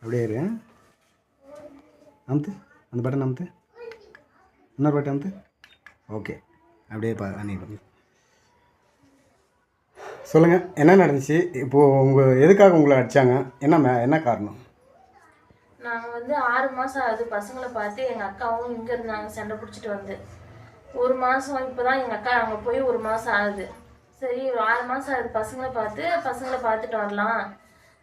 அப்படியே இரு. அமுத்து, அந்த பட்டன் அமுத்து, இன்னொரு பட்டன் அமுத்து. ஓகே, அப்படியே பண்ணிடுங்க. சொல்லுங்கள், என்ன நடந்துச்சு இப்போது? எதுக்காக உங்களை அடித்தாங்க? என்ன காரணம்? நாங்கள் வந்து 6 மாதம் ஆகுது பசங்களை பார்த்து. எங்கள் அக்காவும் இங்கே இருந்தாங்க சண்டை பிடிச்சிட்டு வந்து. 1 மாதம் இப்போ தான் எங்கள் அக்கா அங்கே போய் 1 மாதம் ஆகுது. சரி, ஒரு 6 மாதம் ஆகுது பசங்களை பார்த்துட்டு வரலாம்,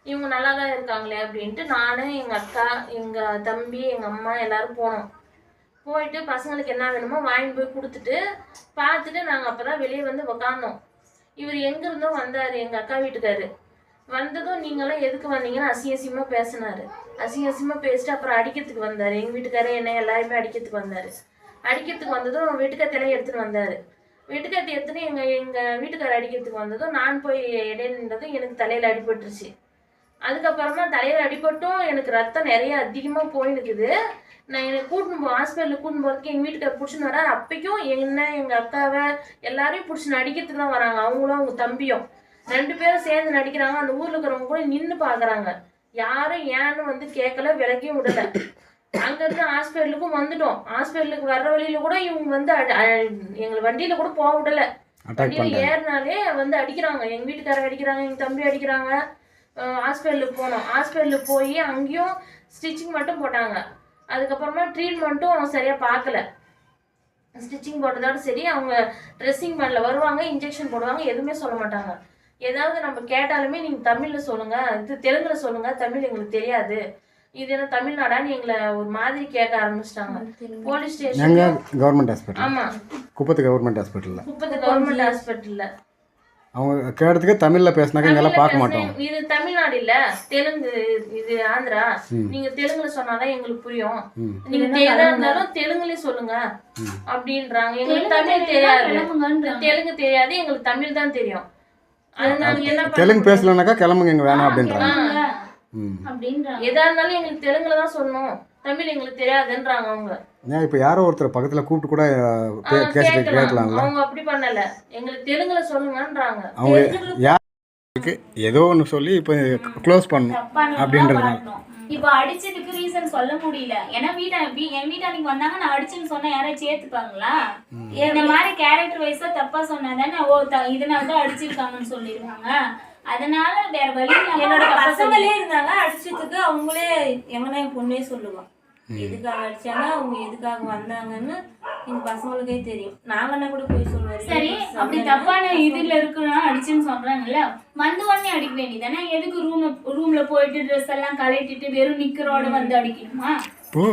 இவங்க நல்லா தான் இருக்காங்களே அப்படின்ட்டு நான், எங்கள் அக்கா, எங்கள் தம்பி, எங்கள் அம்மா எல்லோரும் போனோம். போயிட்டு பசங்களுக்கு என்ன வேணுமோ வாங்கி போய் கொடுத்துட்டு பார்த்துட்டு நாங்கள் அப்போ தான் வெளியே வந்து உக்காந்தோம். இவர் எங்கேருந்தோ வந்தார், எங்கள் அக்கா வீட்டுக்காரு. வந்ததும் நீங்களாம் எதுக்கு வந்தீங்கன்னு அசிங்கமாக பேசினார். அசிங்கமாக பேசிட்டு அப்புறம் அடிக்கிறதுக்கு வந்தார். எங்கள் வீட்டுக்காரே என்ன எல்லாருமே அடிக்கிறதுக்கு வந்தார். அடிக்கிறதுக்கு வந்ததும் வெட்டுக்கத்தையெல்லாம் எடுத்துகிட்டு வந்தார். வெட்டுக்கத்தை எடுத்துன்னு எங்கள் வீட்டுக்காரர் அடிக்கிறதுக்கு வந்ததும் நான் போய் இடையில நின்றதும் எனக்கு தலையில் அடிபட்டுருச்சு. அதுக்கப்புறமா தலையில் அடிபட்டும் எனக்கு ரத்தம் நிறைய அதிகமாக போயினுக்குது. நான் எனக்கு ஹாஸ்பிட்டலுக்கு கூட்டின்னு போகிறதுக்கு எங்கள் வீட்டுக்காரர் பிடிச்சின்னு வரார். அப்பைக்கும் எங்கள் அக்காவை எல்லாரையும் பிடிச்சின்னு அடிக்கிறதுக்கு தான் வராங்க. அவங்களும் அவங்க தம்பியும் 2 பேரும் சேர்ந்து நடிக்கிறாங்க. அந்த ஊரில் இருக்கிறவங்க கூட நின்று பார்க்குறாங்க. யாரும் ஏன்னு வந்து கேட்கல, விலக்கியும் விடலை. அங்கேருந்து ஹாஸ்பிட்டலுக்கும் வந்துட்டோம். ஹாஸ்பிட்டலுக்கு வர்ற வழியில் கூட இவங்க வந்து எங்களை வண்டியில் கூட போக விடலை. வண்டியில் ஏறினாலே வந்து அடிக்கிறாங்க. எங்கள் வீட்டுக்காரர் அடிக்கிறாங்க, எங்கள் தம்பி அடிக்கிறாங்க. ஹாஸ்பிட்டலுக்கு போனோம். ஹாஸ்பிட்டலுக்கு போய் அங்கேயும் ஸ்டிச்சிங் மட்டும் போட்டாங்க. அதுக்கப்புறமா ட்ரீட்மெண்ட்டும் சரியாக பார்க்கல. ஸ்டிச்சிங் போட்டதோட சரி, அவங்க ட்ரெஸ்ஸிங் பண்ணல, வருவாங்க, இன்ஜெக்ஷன் போடுவாங்க, எதுவுமே சொல்ல மாட்டாங்க. ஏதாவது நம்ம கேட்டாலுமே நீங்கள் தமிழில் சொல்லுங்கள், இது தெலுங்கில் சொல்லுங்கள், தமிழ் எங்களுக்கு தெரியாது, இது என்ன தமிழ்நாடான்னு எங்களை ஒரு மாதிரி கேட்க ஆரம்பிச்சிட்டாங்க. Police station government hospital. ஆமாம், குப்பத்து கவர்மெண்ட் ஹாஸ்பிட்டலில். குப்பத்து கவர்மெண்ட் ஹாஸ்பிட்டலில் அவங்க கேட்டதுக்கு தமிழில் பேசினாக்க எங்கெல்லாம் பார்க்க மாட்டோம். இது தமிழ்நாடு இல்ல, தெலுங்கு, இது ஆந்திரா. நீங்க தெலுங்குல சொன்னாதான் எங்களுக்கு புரியும். நீங்க எதா இருந்தாலும் தெலுங்குலயே சொல்லுங்க அப்படின்றாங்க. எங்களுக்கு தமிழ் தெரியாது, தெலுங்கு தெரியாது, எங்களுக்கு தமிழ் தான் தெரியும். அதனால என்ன தெலுங்கு பேசலனாக்கா கிளம்புங்க, எங்க வேணாம் அப்படின்றாங்க. எதா இருந்தாலும் எங்களுக்கு தெலுங்குல தான் சொல்லணும், தமிழ் எங்களுக்கு தெரியாதுன்றாங்க அவங்க. ஏன் இப்போ யாரோ ஒருத்தர் பக்கத்தில் கூப்பிட்டு கூட கேட்கலாம்ல? அவங்க அப்படி பண்ணல, எங்களுக்கு தெலுங்குல சொல்லுங்கன்றாங்க. அவங்க யாருக்கு ஏதோ ஒன்று சொல்லி இப்போ க்ளோஸ் பண்ணணும் அப்படின்றதுனால. இப்போ அடிச்சதுக்கு ரீசன் சொல்ல முடியல. ஏன்னா என் வீட்டாనికి வந்தாங்க, நான் அடிச்சுன்னு சொன்னா யாராச்சும் ஏத்துப்பாங்களா? இந்த மாதிரி கேரக்டர் வைஸா தப்பா சொன்னாதானே இதனால தான் அடிச்சிருக்காங்கன்னு சொல்லிடுவாங்க. அதனால வேற வழி. என்னோட பசங்களே இருந்தாங்க அடிச்சதுக்கு, அவங்களே எங்கன்னா என் பொண்ணே சொல்லுவான் எதுக்காக அடிச்சாங்க, அவங்க எதுக்காக வந்தாங்கன்னு எங்க பசங்களுக்கே தெரியும். நாங்கன்னா கூட போய் சொல்லுவாரு. சரி, அப்படி தப்பான இதுல இருக்குன்னா அடிச்சுன்னு சொல்றாங்கல்ல, வந்து உடனே அடிக்க வேண்டியதானே? எதுக்கு ரூம்ல போயிட்டு ட்ரெஸ் எல்லாம் கலட்டிட்டு வெறும் நிக்கரோட வந்து அடிக்கணுமா? இப்போ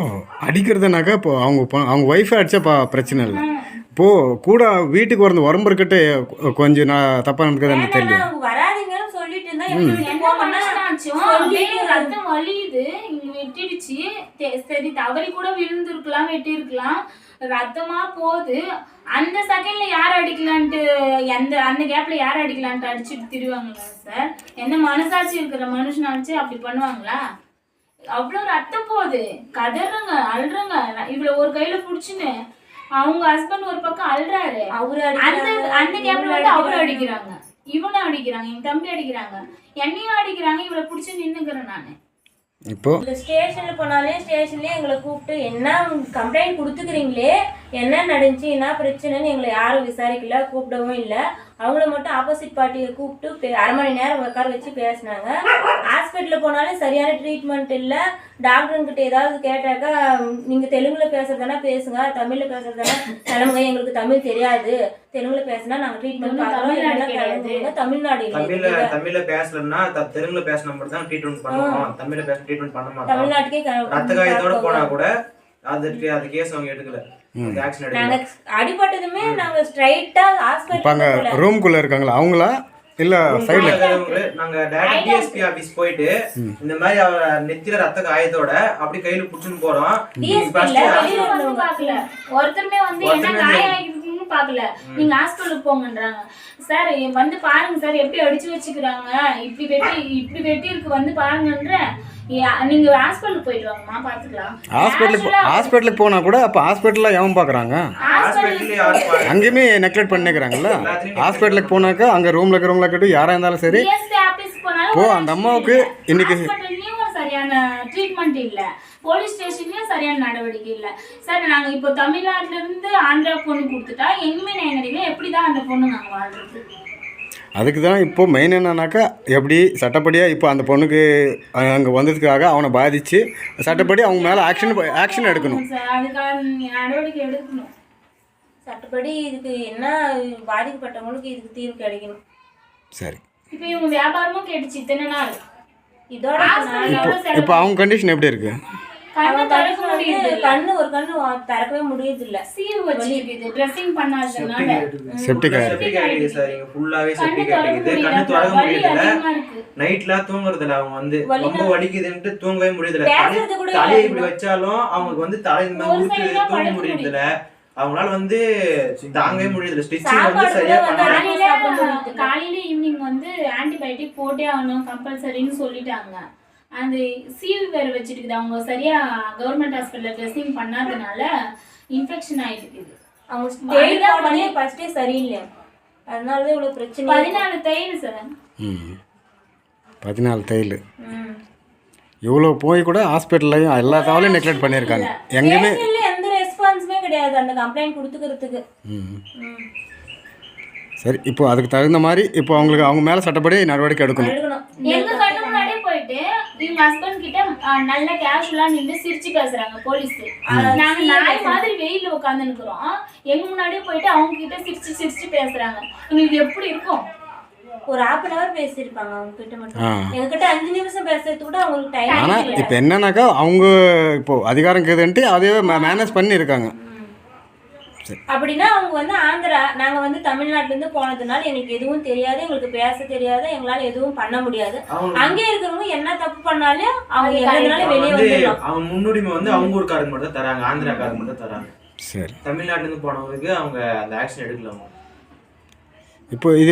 அடிக்கிறதுனாக்கா இப்போ அவங்க ஒய்ஃபை அடிச்சா பிரச்சனை இல்லை. இப்போ கூட வீட்டுக்கு வரது உடம்பு இருக்கட்டு கொஞ்சம் நான் தப்பா நடக்குதுன்னு தெரியல. வராதிங்கன்னு சொல்லிட்டு இருந்தா ரத்தம் வலியுது, இங்க வெட்டிடுச்சு. சரி, தவறி கூட விழுந்திருக்கலாம், வெட்டி இருக்கலாம், ரத்தமா போகுது. அந்த செகண்ட்ல யார் அடிக்கலான்ட்டு, அந்த கேப்ல யார் அடிக்கலான்ட்டு அடிச்சுட்டு திரிவாங்களா சார்? எந்த மனசாட்சி இருக்கிற மனுஷனாச்சு அப்படி பண்ணுவாங்களா? அவ்வளவு ரத்தம் போகுது, கதறாங்க, அழுறாங்க. இவ்வளவு ஒரு கையில புடிச்சுன்னு அவங்க ஹஸ்பண்ட் ஒரு பக்கம் அழுறாரு. அந்த கேப்ல வந்து அவரும் அடிக்கிறாங்க, இவனும் அடிக்கிறாங்க, என் தம்பி அடிக்கிறாங்க, என்னையும் அடிக்கிறாங்க. இவ்வளவு புடிச்சு நின்னுக்கிறேன் நானு. இப்போ ஸ்டேஷன்ல போனாலே ஸ்டேஷன்லயே எங்களை கூப்பிட்டு என்ன கம்ப்ளைண்ட் கொடுத்துக்கிறீங்களே, என்ன நடந்துச்சு, என்ன பிரச்சனைன்னு எங்களை யாரும் விசாரிக்கல, கூப்பிடவும் இல்லை. அவங்கள மட்டும் ஆப்போசிட் பார்ட்டியை கூப்பிட்டு 1/2 மணி நேரம் உட்கார வச்சு பேசினாங்க. ஹாஸ்பிட்டலில் போனாலும் சரியான ட்ரீட்மெண்ட் இல்லை. டாக்டருங்கிட்ட ஏதாவது கேட்டாக்கா, நீங்கள் தெலுங்குல பேசுறதுனா பேசுங்க, தமிழில் பேசுறதுனா கிளம்புங்க, எங்களுக்கு தமிழ் தெரியாது, தெலுங்குல பேசினா நாங்கள் ட்ரீட்மெண்ட் பார்க்குறோம். தமிழ்நாடு தமிழ்ல பேசலன்னா தெலுங்குல பேசினா மட்டும் தான் ட்ரீட்மெண்ட் பண்ணுவோம், தமிழ்ல பேச ட்ரீட்மெண்ட் பண்ண மாட்டோம். தமிழ்நாட்டுக்கே ரத்த காயத்தோட போனா கூட அது கேஸ் அவங்க எடுக்கல. நாங்க அடிபட்டதுமே நாங்க ஸ்ட்ரைட்டா ஹாஸ்பிடல் ரூம்குள்ள இருக்காங்களா அவங்களா இல்ல சைடுல? நாங்க டைரக்ட் டிஎஸ்பி ஆபீஸ் போயிட்டு இந்த மாதிரி அவ நெத்தில ரத்த காயத்தோட அப்படி கையில புடிச்சுன்னு போறோம். ஒருத்தருமே வந்து என்ன காயம் பாக்கல, நீங்க ஹாஸ்பிட்டலுக்கு போங்கன்றாங்க. சார் வந்து பாருங்க சார், எப்படி அடிச்சு வச்சுக்கிறாங்க, இப்படி வெட்டி இருக்கு, வந்து பாருங்கன்ற. நீங்க ஹாஸ்பிட்டலுக்கு போயிட்டு வாங்கம்மா, பாத்துக்கலாம். ஹாஸ்பிட்டலுக்கு போனா கூட அப்ப ஹாஸ்பிட்டல்ல எவன் பாக்குறாங்க? அங்கேயுமே நெக்லெக்ட் பண்ணிக்கிறாங்கல்ல. ஹாஸ்பிட்டலுக்கு போனாக்கா அங்க ரூம்ல இருக்கிறவங்கள கிட்ட யாரா இருந்தாலும் சரி, ஓ அந்த அம்மாவுக்கு இன்னைக்கு சரியான சரியான ட்ரீட்மெண்ட் இல்லை, போலீஸ் ஸ்டேஷன்லயும் சரியான நடவடிக்கை இல்லை. சார் நாங்க இப்போ தமிழ்நாட்டுல இருந்து ஆந்திரா பொண்ணு கொடுத்துட்டா எங்குமே நான் கிடைக்கல, எப்படிதான் அந்த பொண்ணு நாங்க வாழ்றது? அதுக்கு தான் இப்போ மெயின் என்னன்னாக்கா எப்படி சட்டப்படியாக இப்போ அந்த பொண்ணுக்கு அங்கே வந்ததுக்காக அவனை பாதித்து சட்டப்படி அவங்க மேலே ஆக்ஷன் எடுக்கணும் சார், அதுக்கான நடவடிக்கை எடுக்கணும். சட்டப்படி இதுக்கு என்ன பாதிக்கப்பட்டவங்களுக்கு இதுக்கு தீர்வு கிடைக்கணும். சரி. இப்போ இவங்க வியாபாரமும் கேட்டுச்சு இத்தனை நாள். இதோட இப்போ அவங்க கண்டிஷன் எப்படி இருக்குது? கண்ணு திறக்க முடியுது, கண்ணு ஒரு கண்ணு திறக்கவே முடியுது இல்ல. சீவு வச்சிருக்குது, ட்ரெஸ்ஸிங் பண்ணாததுனால செப்டிக் செப்டிக் ஆகிடுது சார். இங்க ஃபுல்லாவே செப்டிக் ஆகிடுது. கண்ணு திறக்க முடியல, நைட்ல தூங்குறதுல அவங்க வந்து ரொம்ப வலிக்குதுன்ட்டு தூங்கவே முடியல. தலையை இப்படி வச்சாலும் அவங்களுக்கு வந்து தலை இந்த மாதிரி உருட்டு தூங்க முடியல. அவங்களால வந்து தாங்கவே முடியல. ஸ்டிச்சிங் வந்து சரியா பண்ணாங்க. காலையில ஈவினிங் வந்து ஆன்டிபயோட்டிக் போட்டே ஆகணும் கம்பல்சரின்னு சொல்லிட்டாங்க. அந்த சீவு வேறு வச்சுருக்குது, அவங்க சரியா கவர்மெண்ட் ஹாஸ்பிட்டலில் ட்ரெஸ்ஸிங் பண்ணாதனால இன்ஃபெக்ஷன் ஆகிட்டு. அவங்க ஸ்டேட் பண்ணி ஃபர்ஸ்டே சரியில்லை, அதனால இவ்வளோ பிரச்சனை. 14 தையல் சார். 14 தையல். இவ்வளோ போய் கூட ஹாஸ்பிட்டல்லையும் எல்லா தவளையும் நெக்லெக்ட் பண்ணியிருக்காங்க. எங்கேயுமே எந்த ரெஸ்பான்ஸுமே கிடையாது அந்த கம்ப்ளைண்ட் கொடுத்துக்கிறதுக்கு. சரி, இப்போ அதுக்கு தகுந்த மாதிரி இப்போ அவங்களுக்கு அவங்க மேலே சட்டப்படி நடவடிக்கை எடுக்கணும். எங்க கண்ணு முன்னாடியே போயிட்டு இவங்க ஹஸ்பண்ட் கிட்ட நல்ல கேஷுவலா நின்று சிரிச்சு பேசுறாங்க போலீஸ். நாங்க நாய் மாதிரி வெயில உட்காந்து நிக்கிறோம், எங்க முன்னாடியே போயிட்டு அவங்க கிட்ட சிரிச்சு சிரிச்சு பேசுறாங்க. எங்களுக்கு எப்படி இருக்கும்? ஒரு 1/2 hour பேசியிருப்பாங்க அவங்க கிட்ட மட்டும். எங்ககிட்ட 5 நிமிஷம் பேசுறதுக்கு கூட அவங்களுக்கு டைம். ஆனால் இப்போ என்னன்னாக்கா அவங்க இப்போ அதிகாரம் கேதுன்ட்டு அதையே மேனேஜ் பண்ணியிருக்காங்க. அப்படின்னா அவங்க வந்து ஆந்திரா, நாங்க வந்து தமிழ்நாட்டுல இருந்து போனதுனால எங்களுக்கு எதுவும் தெரியாது, எங்களுக்கு பேச தெரியாது, எங்களால எதுவும் பண்ண முடியாது. அங்கே இருக்கிறவங்க என்ன தப்பு பண்ணாலும் அவங்க எங்கனால வெளியே வந்துடலாம். அவங்க முன்னுரிமை வந்து அவங்க ஊருக்காரங்க மட்டும் தான் தராங்க, ஆந்திராக்காரங்க மட்டும் தராங்க. சரி. தமிழ்நாட்டுல இருந்து போனவங்களுக்கு அவங்க அந்த ஆக்ஷன் எடுக்கலாம். இப்போ இது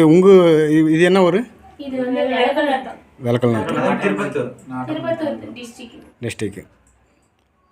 இது என்ன ஒரு இது வந்து விளக்கல் நாட்டம் திருப்பத்தூர் திருப்பத்தூர் டிஸ்ட்ரிக்ட்.